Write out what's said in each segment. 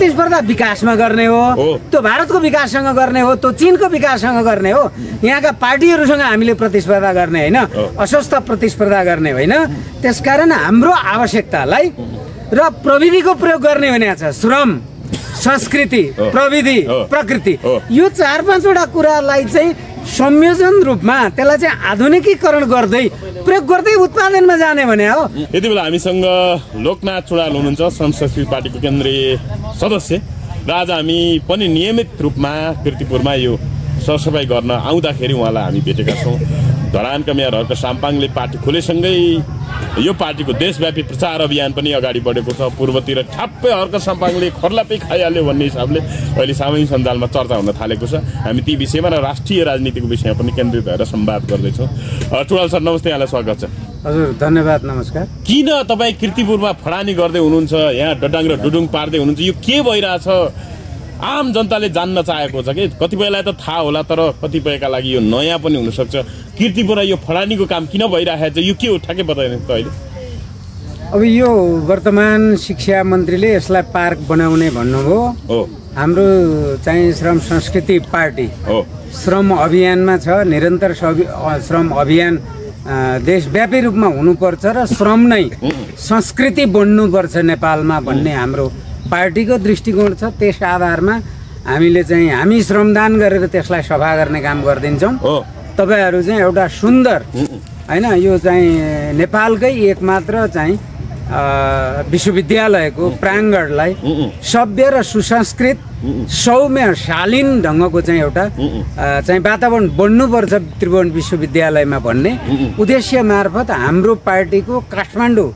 प्रतिस्पर्धा विकासमा गर्ने हो, त्यो भारतको विकाससँग गर्ने हो, त्यो चीनको विकाससँग गर्ने हो। यहाँका पार्टीहरूसँग हामीले प्रतिस्पर्धा गर्ने होइन, अस्वस्थ प्रतिस्पर्धा गर्ने होइन। त्यसकारण हाम्रो आवश्यकतालाई र प्रविधिको प्रयोग गर्ने भनेको छ। श्रम, संस्कृति, प्रविधि, प्रकृति, यो 4-5वटा कुरालाई चाहिँ संयोजन रूपमा त्यसलाई चाहिँ आधुनिकीकरण गर्दै प्रयोग गर्दै उत्पादनमा जाने भने हो। यति बेला हामीसँग लोकनाथ चुडाल हुनुहुन्छ, श्रम संस्कृति पार्टीको केन्द्रीय सदस्य र आज हामी पनि नियमित रूपमा कीर्तिपुरमा यो सरसफाई गर्न आउँदाखेरि उहाँलाई हामी भेटेका छौँ। धरानका मेयर हर्क साम्पाङले पार्टी खोलेसँगै यो पार्टीको देशव्यापी प्रचार अभियान पनि अगाडि बढेको छ। पूर्वतिर ठ्याप्पै हर्क साम्पाङले खर्लापै खाइहाल्यो भन्ने हिसाबले अहिले सामाजिक सञ्जालमा चर्चा हुन थालेको छ। हामी ती विषयमा र राष्ट्रिय राजनीतिको विषयमा पनि केन्द्रित भएर संवाद गर्दैछौँ। चुडाल सर नमस्ते, यहाँलाई स्वागत छ। हजुर धन्यवाद, नमस्कार। किन तपाईँ कीर्तिपुरमा फडानी गर्दै हुनुहुन्छ, यहाँ डडाङ र डुडुङ पार्दै हुनुहुन्छ, यो के भइरहेछ? आम जनताले जान्न चाहेको छ कि कतिपयलाई त थाहा होला, तर कतिपयका लागि यो नयाँ पनि हुनसक्छ। कीर्तिपुर यो फडानीको काम किन भइरहेको छ, यो के हो ठ्याक्कै बताइदिनु त अहिले? अब यो वर्तमान शिक्षा मन्त्रीले यसलाई पार्क बनाउने भन्नुभयो। हाम्रो चाहिँ श्रम संस्कृति पार्टी श्रम अभियानमा छ। निरन्तर श्रम अभियान देशव्यापी रूपमा हुनुपर्छ र श्रम नै संस्कृति बन्नुपर्छ नेपालमा भन्ने हाम्रो पार्टीको दृष्टिकोण छ। त्यस आधारमा हामीले चाहिँ हामी श्रमदान गरेर त्यसलाई सफा गर्ने काम गरिदिन्छौँ। तपाईँहरू चाहिँ एउटा सुन्दर होइन, यो चाहिँ नेपालकै एकमात्र चाहिँ विश्वविद्यालयको प्राङ्गणलाई सभ्य र सुसंस्कृत सौम्य शालीन ढङ्गको चाहिँ एउटा चाहिँ वातावरण बन्नुपर्छ त्रिभुवन विश्वविद्यालयमा भन्ने उद्देश्य मार्फत हाम्रो पार्टीको काठमाडौँ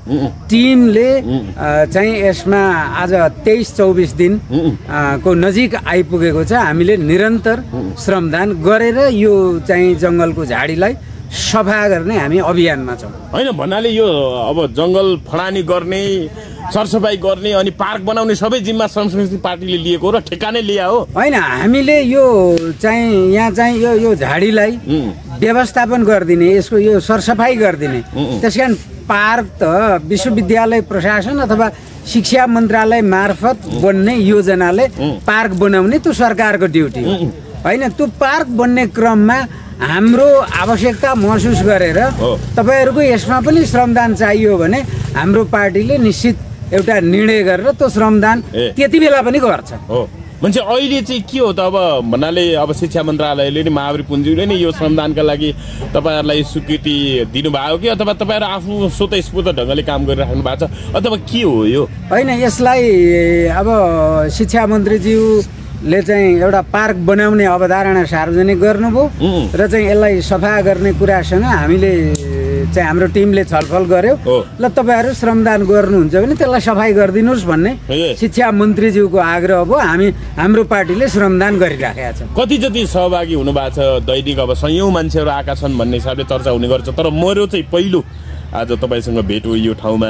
टिमले चाहिँ यसमा आज 23-24 दिन को नजिक आइपुगेको छ। हामीले निरन्तर श्रमदान गरेर यो चाहिँ जङ्गलको झाडीलाई सफा गर्ने हामी अभियानमा छौँ। होइन भन्नाले यो अब जङ्गल फडानी गर्ने, सरसफाई गर्ने अनि पार्क बनाउने सबै जिम्मा श्रम संस्कृति पार्टीले लिएको र ठेकानै लिया हो? होइन, हामीले यो चाहिँ यहाँ चाहिँ यो झाडीलाई व्यवस्थापन गरिदिने, यसको यो सरसफाई गरिदिने। त्यसकारण पार्क त विश्वविद्यालय प्रशासन अथवा शिक्षा मन्त्रालय मार्फत बन्ने योजनाले पार्क बनाउने त्यो सरकारको ड्युटी हो होइन। त्यो पार्क बन्ने क्रममा हाम्रो आवश्यकता महसुस गरेर तपाईहरुको यसमा पनि श्रमदान चाहियो भने हाम्रो पार्टीले निश्चित एउटा निर्णय गरेर त्यो श्रमदान त्यति बेला पनि गर्छ। मान्छे अहिले चाहिँ के हो त अब भन्नाले अब शिक्षा मन्त्रालयले नि महावीर पुञ्जीले नि यो श्रमदानका लागि तपाईहरुलाई स्वीकृति दिनुभयो कि अथवा तपाईहरु आफू स्वतस्फूर्त ढंगले काम गरिराख्नु भएको छ अथवा के हो यो? हैन, यसलाई अब शिक्षा मन्त्रीज्यूले चाहिँ एउटा पार्क बनाउने अवधारणा सार्वजनिक गर्नुभयो र चाहिँ यसलाई सफा गर्ने कुरासँग हामीले चाहिँ हाम्रो टिमले छलफल गर्यो। ल तपाईहरु श्रमदान गर्नुहुन्छ भने त्यसलाई सफाई गरिदिनुस् भन्ने शिक्षा मन्त्रीज्यूको आग्रह भयो। हाम्रो पार्टीले श्रमदान गरिराखेका छ। कति जति सहभागी हुनु भएको छ? दैनिक अब सयौं मान्छेहरु आएका छन् भन्ने हिसाबले चर्चा हुने गर्छ, तर मेरो चाहिँ पहिलो आज तपाईसँग भेट हो यो ठाउँमा।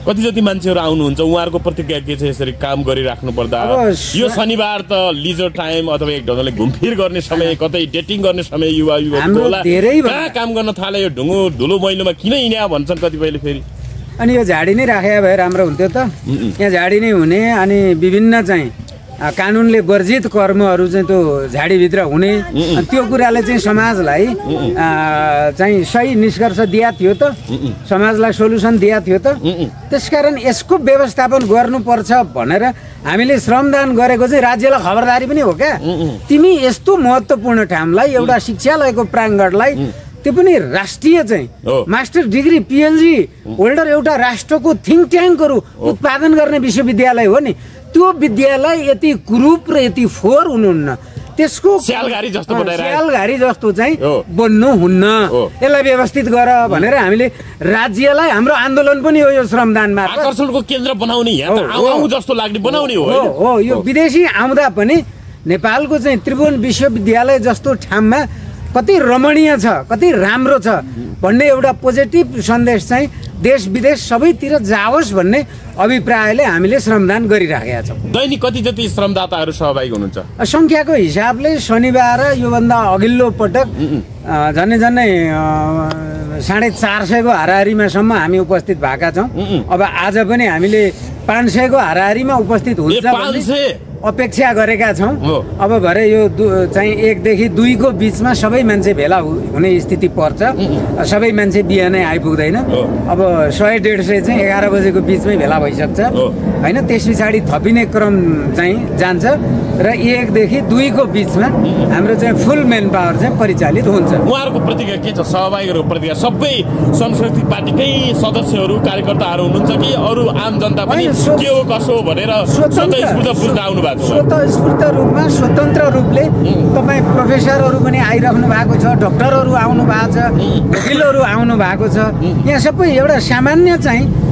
कति जति मान्छेहरु आउनुहुन्छ, उहाँहरुको प्रतिक्रिया के छ यसरी काम गरिराख्नु पर्दा? यो शनिबार त लिजर टाइम अथवा एक ढंगले घुमफिर गर्ने समय, कतै डेटिङ गर्ने समय युवा युवतीको होला, कहाँ काम गर्न थाले यो ढुङ्गो धुलो मैलोमा किन हिँड्या भन्छन् कतिपयले फेरि। अनि यो झाडी नै राखे भए राम्रो हुन्थ्यो त। यहाँ झाडी नै हुने अनि विभिन्न चाहिँ कानुनले वर्जित कर्महरू चाहिँ त्यो झाडीभित्र हुने, त्यो कुराले चाहिँ समाजलाई चाहिँ सही निष्कर्ष दिया थियो त, समाजलाई सोलुसन दिया थियो त। त्यसकारण यसको व्यवस्थापन गर्नुपर्छ भनेर हामीले श्रमदान गरेको चाहिँ राज्यलाई खबरदारी पनि हो क्या। तिमी यस्तो महत्त्वपूर्ण ठाउँलाई, एउटा शिक्षालयको प्राङ्गणलाई, त्यो पनि राष्ट्रिय चाहिँ मास्टर डिग्री पिएचडी होल्डर एउटा राष्ट्रको थिङ्क ट्याङ्कहरू उत्पादन गर्ने विश्वविद्यालय हो नि, त्यो विद्यालय यति कुरूप र यति फोहोर हुनुहुन्न, त्यसको स्यालघारी जस्तो चाहिँ बन्नु हुन्न। यसलाई व्यवस्थित गर भनेर हामीले राज्यलाई, हाम्रो आन्दोलन पनि हो यो श्रमदानमा आकर्षणको केन्द्र बनाउने, जस्तो लाग्ने बनाउने हो। यो विदेशी आउँदा पनि नेपालको चाहिँ त्रिभुवन विश्वविद्यालय जस्तो ठाउँमा कति रमणीय छ, कति राम्रो छ भन्ने एउटा पोजिटिभ सन्देश चाहिँ देश विदेश सबैतिर जाओस् भन्ने अभिप्रायले हामीले श्रमदान गरिराखेका छौँ। दैनिक कति जति श्रमदाताहरू सहभागी हुनुहुन्छ? संख्याको हिसाबले शनिबार योभन्दा अघिल्लो पटक झन्डै 450 को हाराहारीमासम्म हामी उपस्थित भएका छौँ। अब आज पनि हामीले 500 को हाराहारीमा उपस्थित हुन्छ भन्ने अपेक्षा गरेका छौँ। अब भरे यो चाहिँ 1 देखि 2 को बिचमा सबै मान्छे भेला हुने स्थिति पर्छ। सबै मान्छे बिहानै आइपुग्दैन। अब 100-150 चाहिँ 11 बजेको बिचमै भेला भइसक्छ होइन। त्यस पछाडि थपिने क्रम चाहिँ जान्छ र 1 देखि 2 को बिचमा हाम्रो चाहिँ फुल मेन पावर चाहिँ परिचालित हुन्छ। उहाँहरूको प्रतिक्रिया के छ? सहभागीहरूको प्रतिक्रिया सबै सांस्कृतिक पार्टीकै सदस्यहरू कार्यकर्ताहरू हुनुहुन्छ कि अरू आम जनता पनि के हो कसो हो भनेर स्वतःस्फूर्त बुझ्न आउनु भएको छ? स्वतःस्फूर्त रूपमा स्वतन्त्र रूपले तपाईँ प्रोफेसरहरू पनि आइराख्नु भएको छ, डक्टरहरू आउनु भएको छ, वकिलहरू आउनु भएको छ। यहाँ सबै एउटा सामान्य चाहिँ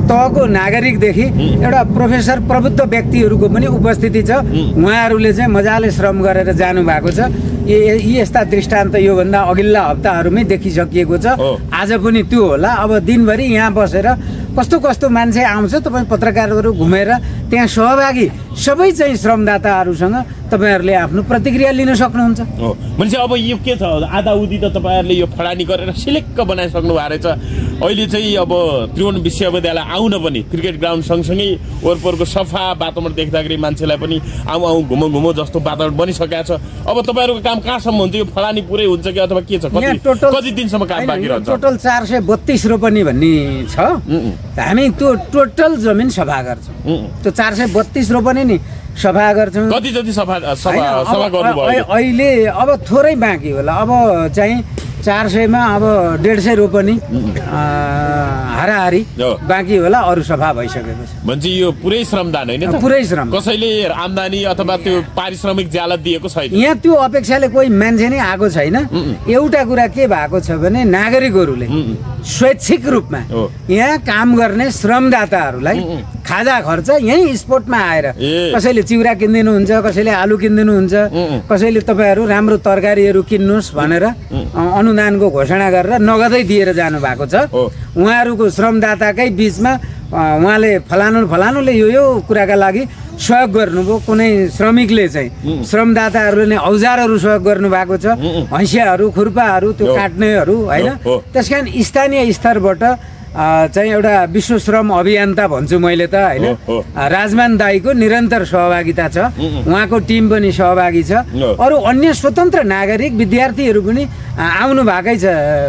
तहको नागरिकदेखि एउटा प्रोफेसर प्रबुद्ध व्यक्तिहरूको पनि उपस्थिति छ। उहाँहरूले चाहिँ मजाले श्रम गरेर जानुभएको छ। यी यस्ता दृष्टान्त योभन्दा अघिल्ला हप्ताहरूमै देखिसकिएको छ। आज पनि त्यो होला। अब दिनभरि यहाँ बसेर कस्तो कस्तो मान्छे आउँछ तपाईँ पत्रकारहरू घुमेर त्यहाँ सहभागी सबै चाहिँ श्रमदाताहरूसँग तपाईँहरूले आफ्नो प्रतिक्रिया लिन सक्नुहुन्छ। मान्छे अब यो के छ, आधा उधी त तपाईँहरूले यो फडानी गरेर सिलेक्क बनाइसक्नु भएको रहेछ। अहिले चाहिँ अब त्रिभुवन विश्वविद्यालय आउन पनि क्रिकेट ग्राउन्ड सँगसँगै वरपरको सफा वातावरण देख्दाखेरि मान्छेलाई पनि आउँ घुमो जस्तो वातावरण बनिसकेको छ। अब तपाईँहरूको काम कहाँसम्म हुन्छ? यो फडानी पुरै हुन्छ कि अथवा के छ? कति दिनसम्म काम बाँकी रहन्छ? टोटल 432 रोपनी भन्ने छ। हामी त्यो टोटल जमिन सफा गर्छौँ। त्यो 432 रोपनी नि सफा गर्छौँ। कति जति सफा गर्नुभयो? अहिले अब थोरै बाँकी होला। अब चाहिँ 400 मा अब 150 रोपनी हाराहारी बाँकी होला। अरू सफा भइसकेको छ। भन्छ यो पुरै श्रमदान होइन त? पुरै श्रम। कसैले आम्दानी अथवा त्यो पारिश्रमिक ज्याला दिएको छैन? यहाँ त्यो अपेक्षाले कोही मान्छे नै आएको छैन। एउटा कुरा के भएको छ भने नागरिकहरूले स्वैच्छिक रूपमा यहाँ काम गर्ने श्रमदाताहरूलाई खाजा खर्च यहीँ स्पोटमा आएर कसैले चिउरा किनिदिनुहुन्छ, कसैले आलु किनिदिनुहुन्छ, कसैले तपाईँहरू राम्रो तरकारीहरू किन्नुहोस् भनेर अनुदानको घोषणा गरेर नगदै दिएर जानु भएको छ। उहाँहरूको श्रमदाताकै बिचमा उहाँले फलानुले यो कुराका लागि सहयोग गर्नुभयो। कुनै श्रमिकले चाहिँ श्रमदाताहरूले नै औजारहरू सहयोग गर्नुभएको छ, हैँसियाहरू, खुर्पाहरू, त्यो काट्नेहरू होइन। त्यस कारण स्थानीय स्तरबाट चाहिँ एउटा विश्व श्रम अभियन्ता भन्छु मैले त होइन। राजमान दाईको निरन्तर सहभागिता छ। उहाँको टिम पनि सहभागी छ। अरू अन्य स्वतन्त्र नागरिक विद्यार्थीहरू पनि आउनु भएकै छ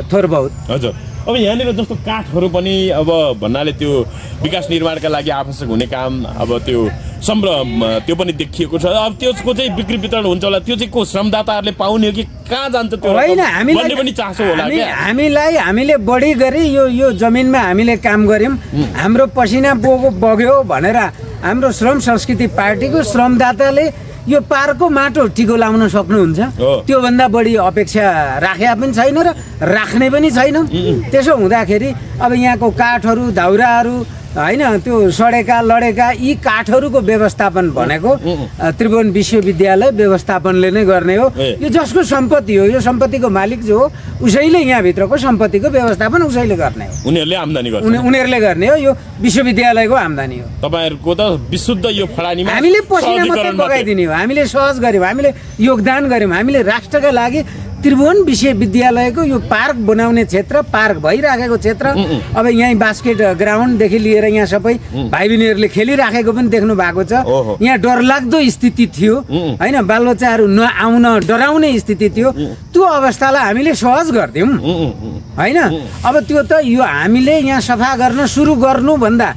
थोर बहुत। हजुर। अब यहाँनिर जस्तो काठहरू पनि अब भन्नाले त्यो विकास निर्माणका लागि आवश्यक हुने काम अब त्यो त्यो पनि देखिएको छ। अब त्यसको चाहिँ बिक्री वितरण हुन्छ होला, त्यो चाहिँ को श्रमदाताहरूले पाउने हो कि कहाँ जान्छ त्यो? होइन, हामीले पनि चासो होला। हामीले बढी गरी यो जमिनमा हामीले काम गर्यौँ, हाम्रो पसिना बग्यो भनेर हाम्रो श्रम संस्कृति पार्टीको श्रमदाताले यो पार्कको माटो टिको लाउन सक्नुहुन्छ। त्योभन्दा बढी अपेक्षा राखेका पनि छैन र राख्ने पनि छैन। त्यसो हुँदाखेरि अब यहाँको काठहरू, दाउराहरू होइन, त्यो सडेका लडेका यी काठहरूको व्यवस्थापन भनेको त्रिभुवन विश्वविद्यालय व्यवस्थापनले नै गर्ने हो। यो जसको सम्पत्ति हो, यो सम्पत्तिको मालिक जो हो उसैले यहाँभित्रको सम्पत्तिको व्यवस्थापन उसैले गर्ने हो। उनीहरूले गर्ने हो। यो विश्वविद्यालयको आम्दानी हो। तपाईँहरूको त विशुद्ध यो फडानीमा हामीले पसिना मात्रै बगाइदिने हो। हामीले सहज गर्यौँ, हामीले योगदान गर्यौँ। हामीले राष्ट्रका लागि त्रिभुवन विश्वविद्यालयको यो पार्क बनाउने क्षेत्र, पार्क भइराखेको क्षेत्र, अब यहीँ बास्केट ग्राउन्डदेखि लिएर यहाँ सबै भाइ बहिनीहरूले खेलिराखेको पनि देख्नु भएको छ। यहाँ डरलाग्दो स्थिति थियो होइन, बालबच्चाहरू नआउन डराउने स्थिति थियो। त्यो अवस्थालाई हामीले सहज गरिदियौँ होइन। अब त्यो त यो हामीले यहाँ सफा गर्न सुरु गर्नुभन्दा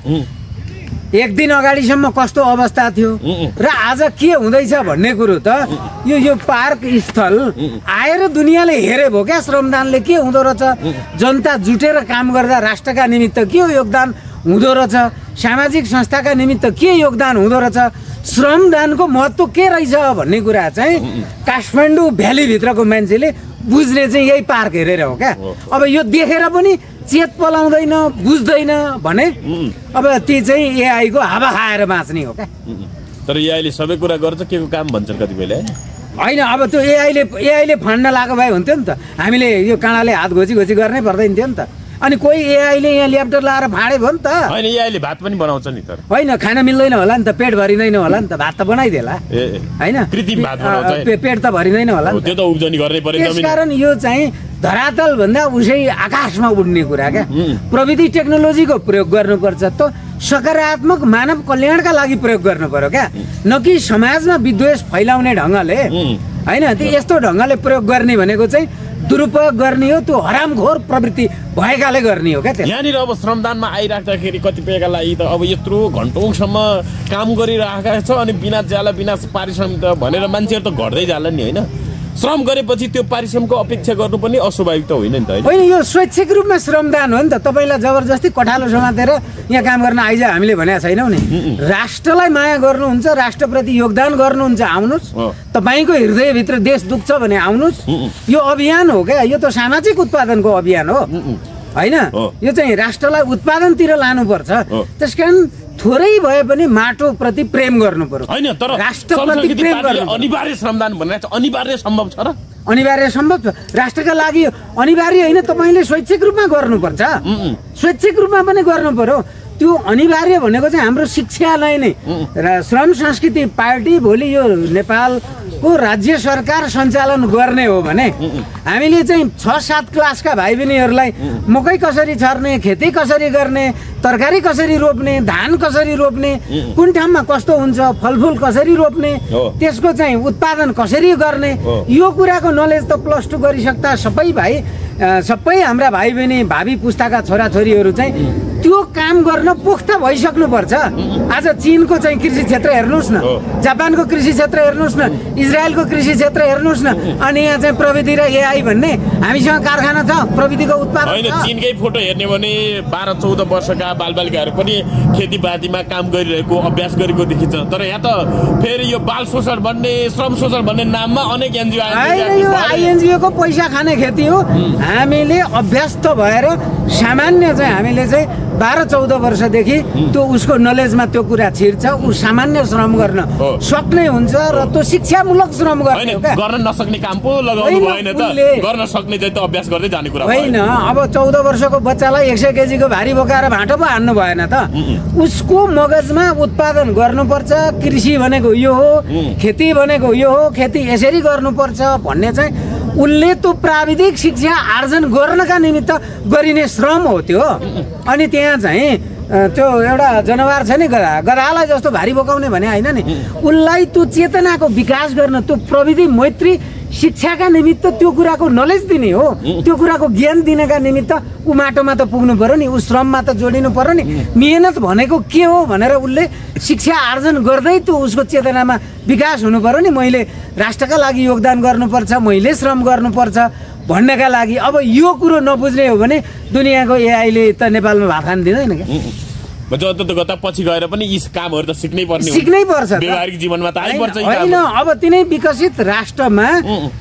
1 दिन अगाडिसम्म कस्तो अवस्था थियो र आज के हुँदैछ भन्ने कुरो त यो पार्क स्थल आएर दुनियाँले हेरे भो क्या। श्रमदानले के हुँदो रहेछ, जनता जुटेर काम गर्दा राष्ट्रका निमित्त के योगदान हुँदो रहेछ, सामाजिक संस्थाका निमित्त के योगदान हुँदो रहेछ, श्रमदानको महत्त्व के रहेछ भन्ने कुरा चाहिँ काठमाडौँ भ्यालीभित्रको मान्छेले बुझ्ने चाहिँ यही पार्क हेरेर हो क्या। अब यो देखेर पनि चेत पलाउँदैन, बुझ्दैन भने अब ती चाहिँ एआईको हावा खाएर बाँच्ने हो क्या। तर एआईले सबै कुरा गर्छ, के को काम भन्छन् कति बेला होइन। अब त्यो एआईले फन्ड लगाएको भए हुन्थ्यो नि त, हामीले यो काँडाले हात घोची गर्नै पर्दैन थियो नि त। अनि कोही एआईले यहाँ ल्यापटप लाएर फाँडे भयो नि त। होइन, एआईले भात पनि बनाउँछ नि। तर होइन, खाना मिल्दैन होला नि त, पेट भरिँदैन होला नि त, भात त बनाइदेला होइन, कृत्रिम भात बनाउँछ, पेट त भरिँदैन होला नि त। त्यो त उब्जनी गर्नै पर्यो। त्यसकारण यो चाहिँ धरातल भन्दा उसै आकाशमा उड्ने कुरा क्या प्रविधि टेक्नोलोजीको प्रयोग गर्नुपर्छ त सकारात्मक मानव कल्याणका लागि प्रयोग गर्नु पर्यो क्या न कि समाजमा विद्वेष फैलाउने ढङ्गले हैन त्यो यस्तो ढङ्गले प्रयोग गर्ने भनेको चाहिँ दुरुपयोग गर्ने हो त्यो हरामखोर प्रवृत्ति भएकाले गर्ने हो क्या त्यो यहाँनिर अब श्रमदानमा आइराख्दाखेरि कतिपयका लागि त अब यत्रो घन्टौँसम्म काम गरिरहेका छ अनि बिना ज्याला बिना पारिश्रमिक भनेर मान्छेहरू त घट्दै जाला नि होइन श्रम गरेपछि त्यो पारिश्रमको अपेक्षा गर्नु पनि अस्वाभाविक त होइन नि त होइन यो स्वैच्छिक रूपमा श्रमदान हो नि त तपाईँलाई जबरजस्ती कठालो समातेर यहाँ काम गर्न आइज हामीले भनेको छैनौँ नि राष्ट्रलाई माया गर्नुहुन्छ राष्ट्रप्रति योगदान गर्नुहुन्छ आउनुहोस् तपाईँको हृदयभित्र देश दुख्छ भने आउनुहोस् यो अभियान हो क्या यो त सामाजिक उत्पादनको अभियान हो होइन यो चाहिँ राष्ट्रलाई उत्पादनतिर लानुपर्छ त्यसकारण थोरै भए पनि माटोप्रति प्रेम गर्नु पर्यो हैन तर राष्ट्रप्रति प्रेम गर्नु अनिवार्य श्रमदान भनेर अनिवार्य सम्भव छ र अनिवार्य सम्भव छ राष्ट्रका लागि अनिवार्य होइन तपाईँले स्वैच्छिक रूपमा गर्नुपर्छ स्वैच्छिक रूपमा पनि गर्नु पर्यो त्यो अनिवार्य भनेको चाहिँ हाम्रो शिक्षालाई नै र श्रम संस्कृति पार्टी भोलि यो नेपालको राज्य सरकार सञ्चालन गर्ने हो भने हामीले चाहिँ 6-7 क्लासका भाइ बहिनीहरूलाई मकै कसरी छर्ने खेती कसरी गर्ने तरकारी कसरी रोप्ने धान कसरी रोप्ने कुन ठाउँमा कस्तो हुन्छ फलफुल कसरी रोप्ने त्यसको चाहिँ उत्पादन कसरी गर्ने यो कुराको नलेज त +2 गरिसक्दा सबै हाम्रा भाइ बहिनी भावी पुस्ताका छोराछोरीहरू चाहिँ त्यो काम गर्न पुख्ता भइसक्नुपर्छ आज चीनको चाहिँ कृषि क्षेत्र हेर्नुहोस् न जापानको कृषि क्षेत्र हेर्नुहोस् न इजरायलको कृषि क्षेत्र हेर्नुहोस् न अनि यहाँ चाहिँ प्रविधि र एआई भन्ने हामीसँग कारखाना छ प्रविधिको उत्पादन होइन चीनकै फोटो हेर्ने भने 12-14 वर्षका बालबालिकाहरू पनि खेतीपातीमा काम गरिरहेको अभ्यास गरेको देखिन्छ तर यहाँ त फेरि यो बाल शोषण भन्ने श्रम शोषण भन्ने नाममा अनेक एनजिओ यो आइएनजिओको पैसा खाने खेती हो हामीले अभ्यस्त भएर सामान्य चाहिँ हामीले चाहिँ 12-14 वर्षदेखि त्यो उसको नलेजमा त्यो कुरा छिर्छ ऊ सामान्य श्रम गर्न सक्ने हुन्छ र त्यो शिक्षामूलक श्रम गर्ने हो क्या गर्न नसक्ने काम पो लगाउनु भएन त गर्न सक्ने चाहिँ त अभ्यास गर्दै जाने कुरा होइन अब 14 वर्षको बच्चालाई 100 केजीको भारी बोकाएर भाँटो पो हान्नु भएन त उसको मगजमा उत्पादन गर्नुपर्छ कृषि भनेको यो हो खेती भनेको यो हो खेती यसरी गर्नुपर्छ भन्ने चाहिँ उसले त्यो प्राविधिक शिक्षा आर्जन गर्नका निमित्त गरिने श्रम हो त्यो अनि त्यहाँ चाहिँ त्यो एउटा जनावर छ नि गधालाई जस्तो भारी बोकाउने भने होइन नि उसलाई त्यो चेतनाको विकास गर्न त्यो प्रविधि मैत्री शिक्षाका निमित्त त्यो कुराको नलेज दिने हो त्यो कुराको ज्ञान दिनका निमित्त ऊ माटोमा त पुग्नु पर्यो नि ऊ श्रममा त जोडिनु पर्यो नि मेहनत भनेको के हो भनेर उसले शिक्षा आर्जन गर्दै त्यो उसको चेतनामा विकास हुनु पर्यो नि मैले राष्ट्रका लागि योगदान गर्नुपर्छ मैले श्रम गर्नुपर्छ भन्नका लागि अब यो कुरो नबुझ्ने हो भने दुनियाँको एआईले त नेपालमा भात खान दिँदैन क्या पछि गएर पनि यी कामहरू त सिक्नै पर्छ व्यवहारिक जीवनमा त आइपर्छ होइन अब तिनै विकसित राष्ट्रमा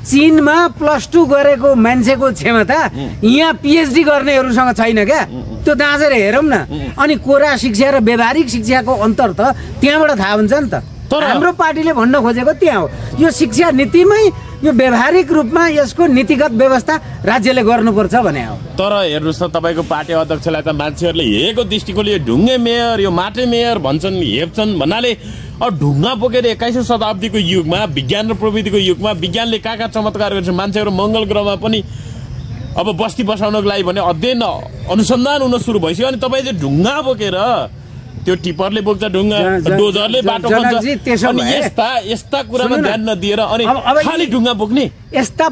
चीनमा +2 गरेको मान्छेको क्षमता यहाँ पिएचडी गर्नेहरूसँग छैन क्या त्यो दाँचेर हेरौँ न अनि कोरा शिक्षा र व्यवहारिक शिक्षाको अन्तर त त्यहाँबाट थाहा हुन्छ नि त हाम्रो पार्टीले भन्न खोजेको त्यहाँ हो यो शिक्षा नीतिमै यो व्यवहारिक रूपमा यसको नीतिगत व्यवस्था राज्यले गर्नुपर्छ भने हो तर हेर्नुहोस् न तपाईँको पार्टी अध्यक्षलाई त मान्छेहरूले हेरेको दृष्टिकोणले ढुङ्गे मेयर यो माटे मेयर भन्छन् हेप्छन् भन्नाले ढुङ्गा बोकेर 21औं शताब्दीको युगमा विज्ञान र प्रविधिको युगमा विज्ञानले कहाँ चमत्कार गर्छ मान्छेहरू मङ्गल ग्रहमा पनि अब बस्ती बसाउनको लागि भने अध्ययन अनुसन्धान हुन सुरु भइसक्यो अनि तपाईँ चाहिँ ढुङ्गा बोकेर त्यो टिपरले बोक्छ ढुङ्गा डोजरले बाटो खन्छ अनि यस्ता कुरामा ध्यान नदिएर अनि खाली ढुङ्गा बोक्ने यस्ता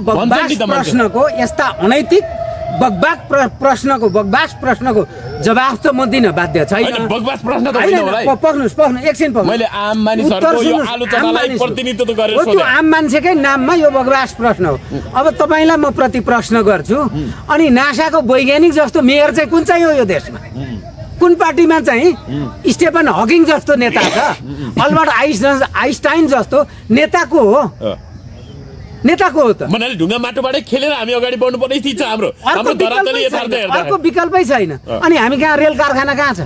अनैतिक बकवास प्रश्नको जवाफ त म दिन बाध्य छैन बकवास प्रश्न त होइन होला पक्नु एकछिन मैले आम मानिसहरुको यो आलोचनालाई प्रतिनिधित्व गरेर सोधे त्यो आम मान्छेकै नाममा यो बकवास प्रश्न हो अब तपाईलाई म प्रति प्रश्न गर्छु अनि नासाको वैज्ञानिक जस्तो मेयर चाहिँ कुन चाहिँ हो यो देशमा कुन पार्टीमा चाहिँ स्टेफन हकिङ जस्तो नेता छ अल्बर्ट आइन्स्टाइन जस्तो नेताको हो त मनले ढुङ्गा माटोबाटै खेलेर हामी अगाडि बढ्नु पर्ने स्थिति छ हाम्रो धरातलले यथार्थ हेर्दा अर्को विकल्पै छैन अनि हामी कहाँ रेल कारखाना कहाँ छ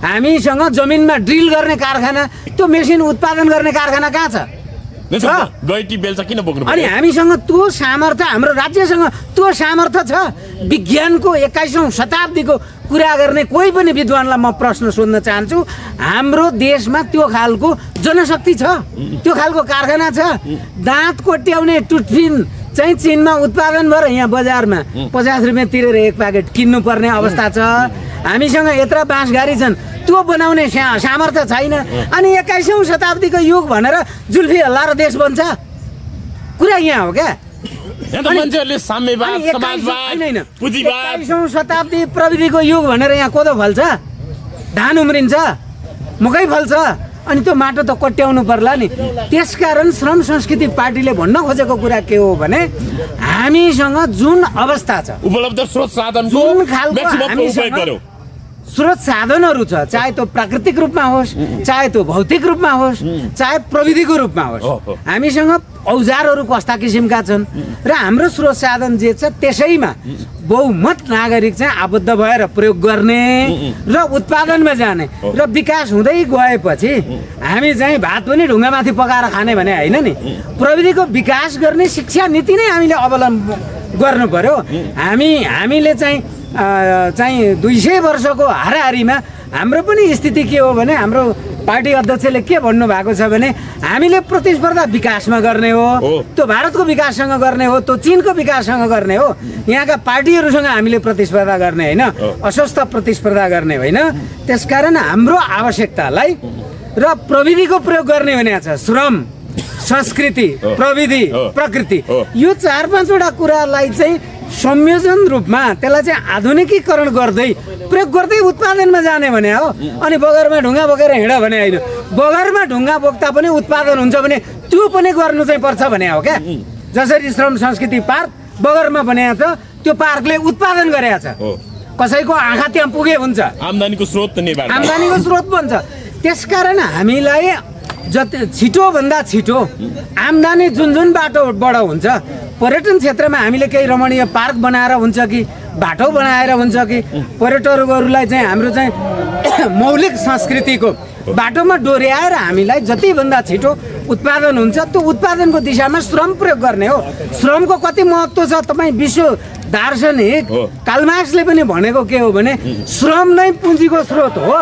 हामीसँग जमिनमा ड्रिल गर्ने कारखाना त्यो मेसिन उत्पादन गर्ने कारखाना कहाँ छ गैटी बेल्छ किन बोक्नु अनि हामीसँग त्यो सामर्थ्य हाम्रो राज्यसँग त्यो सामर्थ्य छ विज्ञानको 21औं शताब्दीको कुरा गर्ने कोही पनि विद्वानलाई म प्रश्न सोध्न चाहन्छु हाम्रो देशमा त्यो खालको जनशक्ति छ त्यो खालको कारखाना छ दाँत कोट्याउने टुथपिन चाहिँ चीनमा उत्पादन भएर यहाँ बजारमा 50 रुपियाँ तिरेर एक प्याकेट किन्नु पर्ने अवस्था छ। हामीसँग यत्रा बाँसघारी छन्, त्यो बनाउने सामर्थ्य छैन। अनि 21औं शताब्दीको युग भनेर जुल्फी हल्लाएर देश बन्छ, कुरा यहाँ हो क्या। मान्छेहरूले साम्यवाद, समाजवाद, पुँजीवाद, 21औं शताब्दी प्रविधिको युग भनेर यहाँ कोदो फल्छ, धान उम्रिन्छ, मकै फल्छ, अनि त्यो माटो त कट्याउनु पर्ला नि। त्यसकारण श्रम संस्कृति पार्टीले भन्न खोजेको कुरा के हो भने हामीसँग जुन अवस्था छ, उपलब्ध स्रोत साधनको म्याक्सिमम उपयोग गर्यो। स्रोत साधनहरू छ, चाहे त्यो प्राकृतिक रूपमा होस्, चाहे त्यो भौतिक रूपमा होस्, चाहे प्रविधिको रूपमा होस्, हामीसँग औजारहरू कस्ता किसिमका छन् र हाम्रो स्रोत साधन जे छ त्यसैमा बहुमत नागरिक चाहिँ आबद्ध भएर प्रयोग गर्ने र उत्पादनमा जाने र विकास हुँदै गएपछि हामी चाहिँ भात पनि ढुङ्गामाथि पकाएर खाने भने होइन नि। प्रविधिको विकास गर्ने शिक्षा नीति नै हामीले अवलम्बन गर्नु पर्यो। हामीले चाहिँ 200 वर्षको हाराहारीमा हाम्रो पनि स्थिति के हो भने हाम्रो पार्टी अध्यक्षले के भन्नु भएको छ भने हामीले प्रतिस्पर्धा विकासमा गर्ने हो, त्यो भारतको विकाससँग गर्ने हो, त्यो चीनको विकाससँग गर्ने हो। यहाँका पार्टीहरूसँग हामीले प्रतिस्पर्धा गर्ने होइन, अस्वस्थ प्रतिस्पर्धा गर्ने होइन। त्यसकारण हाम्रो आवश्यकतालाई र प्रविधिको प्रयोग गर्ने भनेको छ श्रम, संस्कृति, प्रविधि, प्रकृति, यो 4-5 कुरालाई चाहिँ संयोजन रूपमा त्यसलाई चाहिँ आधुनिकीकरण गर्दै प्रयोग गर्दै उत्पादनमा जाने भने हो। अनि बगरमा ढुङ्गा बोकेर हिँड भने होइन, बगरमा ढुङ्गा बोक्दा पनि उत्पादन हुन्छ भने त्यो पनि गर्नु चाहिँ पर्छ भने हो क्या। जसरी श्रम संस्कृति पार्क बगरमा बनाएको छ, त्यो पार्कले उत्पादन गरेको छ, कसैको आँखा त्यहाँ पुगे हुन्छ, आम्दानीको स्रोत बन्छ। त्यसकारण हामीलाई जति छिटोभन्दा छिटो आम्दानी जुन बाटोबाट हुन्छ, पर्यटन क्षेत्रमा हामीले केही रमणीय पार्क बनाएर हुन्छ कि बाटो बनाएर हुन्छ कि पर्यटकहरूलाई चाहिँ हाम्रो चाहिँ मौलिक संस्कृतिको बाटोमा डोर्याएर हामीलाई जतिभन्दा छिटो उत्पादन हुन्छ त्यो उत्पादनको दिशामा श्रम प्रयोग गर्ने हो। श्रमको कति महत्त्व छ तपाईँ विश्व दार्शनिक कार्ल मार्क्सले पनि भनेको के हो भने श्रम नै पुँजीको स्रोत हो।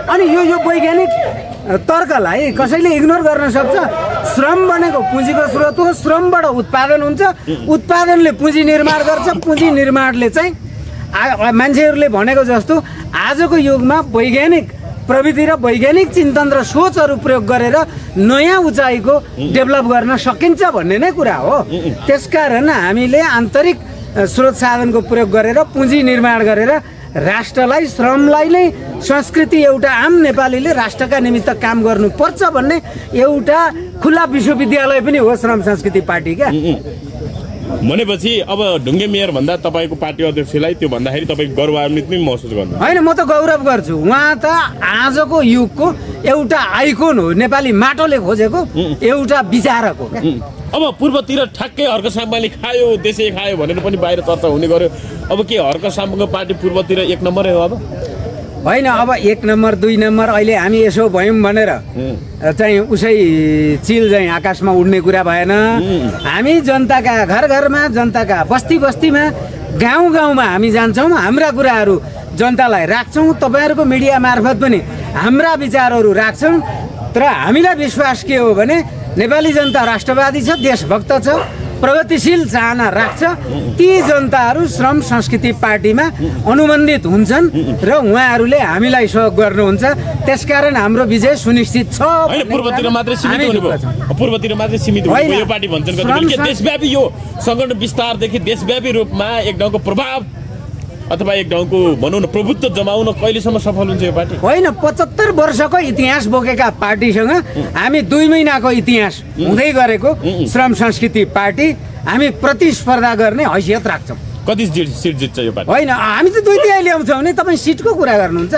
अनि यो वैज्ञानिक तर्कलाई कसैले इग्नोर गर्न सक्छ? श्रम भनेको पुँजीको स्रोत हो, श्रमबाट उत्पादन हुन्छ, उत्पादनले पुँजी निर्माण गर्छ, पुँजी निर्माणले चाहिँ मान्छेहरूले भनेको जस्तो आजको युगमा वैज्ञानिक प्रविधि र वैज्ञानिक चिन्तन र सोचहरू प्रयोग गरेर नयाँ उचाइको डेभलप गर्न सकिन्छ भन्ने नै कुरा हो। त्यसकारण हामीले आन्तरिक स्रोत साधनको प्रयोग गरेर पुँजी निर्माण गरेर राष्ट्रलाई, श्रमलाई नै संस्कृति एउटा आम नेपालीले राष्ट्रका निमित्त काम गर्नुपर्छ भन्ने एउटा खुला विश्वविद्यालय पनि हो श्रम संस्कृति पार्टी क्या। भनेपछि अब ढुङ्गे मेयर भन्दा तपाईँको पार्टी अध्यक्षलाई त्यो भन्दाखेरि तपाईँ गौरवान्वित पनि महसुस गर्नु? होइन, म त गौरव गर्छु। उहाँ त आजको युगको एउटा आइकोन हो, नेपाली माटोले खोजेको एउटा विचारक हो क्या। अब पूर्वतिर ठ्याक्कै हर्क साम्बाले खायो, देशै खायो भनेर पनि बाहिर चर्चा हुने गर्यो। अब के हर्क साम्बाको पार्टी पूर्वतिर 1 नम्बरै हो? अब होइन, अब 1 नम्बर 2 नम्बर अहिले हामी यसो भयौँ भनेर चाहिँ उसै चिल चाहिँ आकाशमा उड्ने कुरा भएन। हामी जनताका घर घरमा, जनताका बस्ती बस्तीमा, गाउँ गाउँमा हामी जान्छौँ, हाम्रा कुराहरू जनतालाई राख्छौँ। तपाईँहरूको मिडिया मार्फत पनि हाम्रा विचारहरू राख्छौँ। तर हामीलाई विश्वास के हो भने नेपाली जनता राष्ट्रवादी छ, देशभक्त छ, प्रगतिशील चाहना राख्छ। ती जनताहरू श्रम संस्कृति पार्टीमा अनुबन्धित हुन्छन् र उहाँहरूले हामीलाई सहयोग गर्नुहुन्छ। त्यसकारण हाम्रो विजय सुनिश्चित छ। पूर्वतिर मात्रै सीमित हुनु यो पार्टी भन्छन् कि देशव्यापी यो सङ्गठन विस्तारदेखि देशव्यापी रूपमा एक ठाउँको प्रभाव अथवा एक ठाउँको भनौँ न प्रभुत्व जमाउन कहिलेसम्म सफल हुन्छ यो पार्टी? होइन, 75 वर्षको इतिहास बोकेका पार्टीसँग हामी 2 महिनाको इतिहास हुँदै गरेको श्रम संस्कृति पार्टी हामी प्रतिस्पर्धा गर्ने हैसियत राख्छौँ। कति सिट जित्छ यो पार्टी? होइन, हामी त 2-3 ल्याउँछौँ भने तपाईँ सिटको कुरा गर्नुहुन्छ।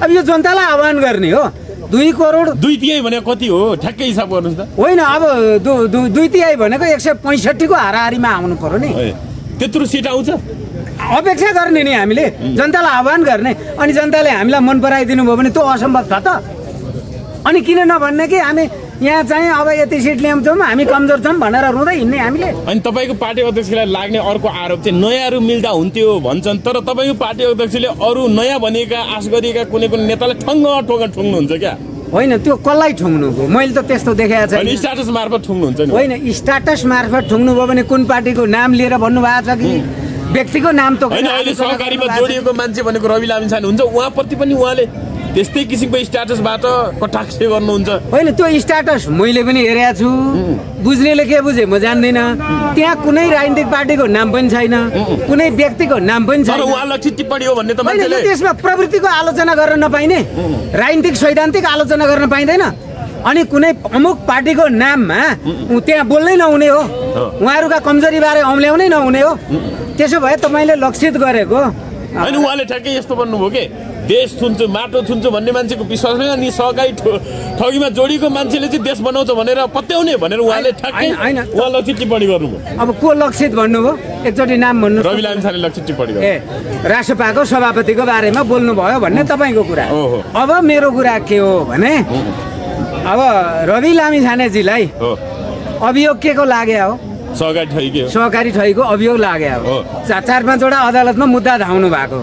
अब यो जनतालाई आह्वान गर्ने हो। 2 करोड 2/3 भनेको कति हो ठ्याक्कै हिसाब गर्नुहोस् त। होइन, अब 2/3 भनेको 165 को हाराहारीमा आउनु पर्यो नि। त्यत्रो सिट आउँछ? अपेक्षा गर्ने नि हामीले, जनतालाई आह्वान गर्ने। अनि जनताले हामीलाई मन पराइदिनु भयो भने त्यो असम्भव छ त। अनि किन नभन्ने कि हामी यहाँ चाहिँ अब यति सिट ल्याउँछौँ, हामी कमजोर छौँ भनेर रुँदै हिँड्ने हामीले। अनि तपाईँको पार्टी अध्यक्षलाई लाग्ने अर्को आरोप चाहिँ नयाँहरू मिल्दा हुन्थ्यो भन्छन्, तर तपाईँको पार्टी अध्यक्षले अरू नयाँ भनिएका आश गरिएका कुनै नेतालाई ठुङ्नुहुन्छ क्या? होइन त्यो कसलाई ठुङ्नु हो मैले त त्यस्तो देखेको छैन स्ट्याटस मार्फत ठुङ्नुहुन्छ नि होइन स्ट्याटस मार्फत ठुङ्नु भयो भने कुन पार्टीको नाम लिएर भन्नुभएको छ कि व्यक्तिको नाम त होइन अहिले सहकारीमा जोडिएको मान्छे भनेको रवि लामिछाने हुन्छ उहाँप्रति पनि उहाँले त्यस्तै किसिमको स्ट्याटसबाट कटाक्ष गर्नुहुन्छ होइन त्यो स्ट्याटस मैले पनि हेरेको छु बुझ्नेले के बुझे म जान्दिनँ त्यहाँ कुनै राजनीतिक पार्टीको नाम पनि छैन कुनै व्यक्तिको नाम पनि छैन उहाँलाई टिप्पणी हो भन्ने त मान्छेले त्यसमा प्रवृत्तिको आलोचना गर्न नपाइने राजनीतिक सैद्धान्तिक आलोचना गर्न पाइँदैन अनि कुनै अमुक पार्टीको नाममा त्यहाँ बोल्नै नहुने हो उहाँहरूका कमजोरीबारे औँल्याउनै नहुने हो त्यसो भए तपाईँले लक्षित गरेको होइन उहाँले ठ्याक्कै यस्तो भन्नुभयो कि देश छुन्छु माटो छुन्छु भन्ने मान्छेको विश्वास नै अनि सहकारी ठगीमा जोडिएको मान्छेले चाहिँ देश बनाउँछ भनेर पत्याउने भनेर उहाँले ठ्याक्कै उहाँलाई चाहिँ टिप्पणी गर्नुभयो अब को लक्षित भन्नुभयो एकचोटि नाम भन्नु रवि लामिछाने लक्षित टिप्पणी गर्नु राष्ट्रपाको सभापतिको बारेमा बोल्नुभयो भन्ने तपाईँको कुरा अब मेरो कुरा के हो भने अब रवि लामिछानेजीलाई अभियोग के को लाग्यो हो सहकारी ठगीको अभियोग लाग्यो हो 4-5वटा अदालतमा मुद्दा धाउनु भएको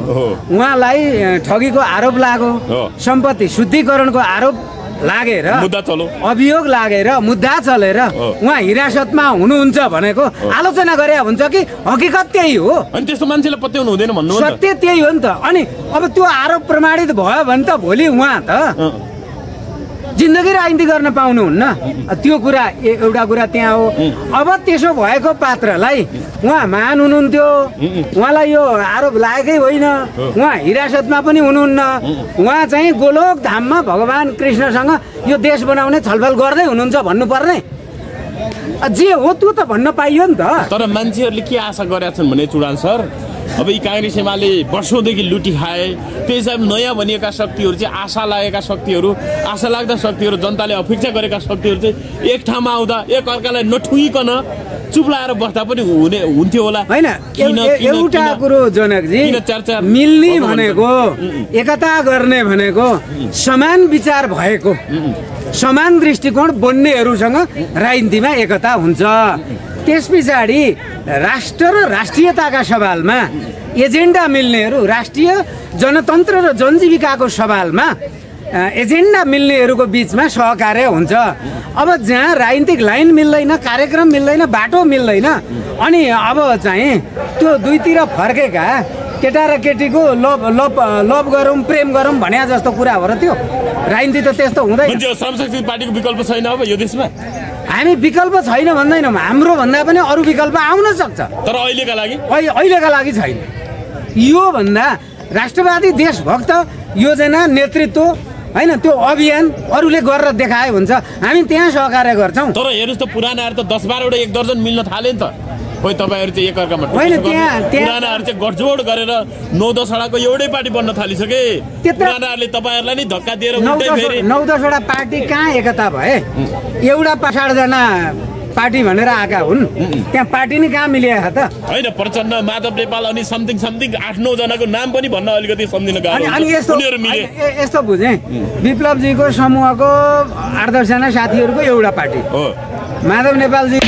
उहाँलाई ठगीको आरोप लाग्यो सम्पत्ति शुद्धिकरणको आरोप लागेर अभियोग लागेर मुद्दा चलेर उहाँ हिरासतमा हुनुहुन्छ भनेको आलोचना गरे हुन्छ कि हकीकत त्यही हो अनि त्यस्तो मान्छेले पत्याउनु हुँदैन भन्नु सत्य त्यही हो नि त अनि अब त्यो आरोप प्रमाणित भयो भने त भोलि उहाँ त जिन्दगी राजनीति गर्न पाउनुहुन्न त्यो कुरा एउटा कुरा त्यहाँ हो अब त्यसो भएको पात्रलाई उहाँ महान हुनुहुन्थ्यो उहाँलाई यो आरोप लागेकै होइन उहाँ हिरासतमा पनि हुनुहुन्न उहाँ चाहिँ गोलोक धाममा भगवान कृष्णसँग यो देश बनाउने छलफल गर्दै हुनुहुन्छ भन्नुपर्ने जे हो त्यो त भन्न पाइयो नि त तर मान्छेहरूले के आशा गरेका छन् भने चुडान सर अब यी काङ्ग्रेस एमाले वर्षौँदेखि लुटी खाए त्यही हिसाब नयाँ भनिएका शक्तिहरू चाहिँ आशा लागेका शक्तिहरू आशा लाग्दा शक्तिहरू जनताले अपेक्षा गरेका शक्तिहरू चाहिँ एक ठाउँमा आउँदा एक अर्कालाई नठुइकन चुप लाएर बस्दा पनि हुन्थ्यो होला होइन एउटा कुरो जनकजी मिल्ने भनेको एकता गर्ने भनेको समान विचार भएको समान दृष्टिकोण बोन्नेहरूसँग राजनीतिमा एकता हुन्छ त्यस पछाडि राष्ट्र र राष्ट्रियताका सवालमा एजेन्डा मिल्नेहरू राष्ट्रिय जनतन्त्र र जनजीविकाको सवालमा एजेन्डा मिल्नेहरूको बिचमा सहकार्य हुन्छ अब जहाँ राजनीतिक लाइन मिल्दैन कार्यक्रम मिल्दैन बाटो मिल्दैन अनि अब चाहिँ त्यो दुईतिर फर्केका केटा र केटीको लभ गरौँ प्रेम गरौँ भने जस्तो कुरा हो र त्यो राजनीति त त्यस्तो हुँदैन श्रमशक्ति पार्टीको विकल्प छैन अब यो देशमा हामी विकल्प छैन भन्दैनौँ हाम्रो भन्दा पनि अरू विकल्प आउन सक्छ तर अहिलेका लागि छैन यो भन्दा राष्ट्रवादी देशभक्त योजना नेतृत्व होइन त्यो अभियान अरूले गरेर देखाए हुन्छ हामी त्यहाँ सहकार्य गर्छौँ तर हेर्नुहोस् त पुरानाहरू त 10-12वटा 1 दर्जन मिल्न थाले नि त खोइ तपाईँहरू चाहिँ एकअर्कामा पुरानाहरू चाहिँ गठजोड गरेर 9-10वटाको एउटै पार्टी बन्न थालिसके पुरानाहरूले तपाईँहरूलाई नै धक्का दिएर 9-10वटा पार्टी कहाँ एकता भए एउटा 5-8जना पार्टी भनेर आएका हुन् त्यहाँ पार्टी नै कहाँ मिलेको त होइन प्रचण्ड माधव नेपाल अनि समथिङ 8-9 जनाको नाम पनि भन्न अलिकति सम्झिन गाह्रो यस्तो बुझेँ विप्लवजीको समूहको 8-10जना साथीहरूको एउटा पार्टी माधव नेपालजी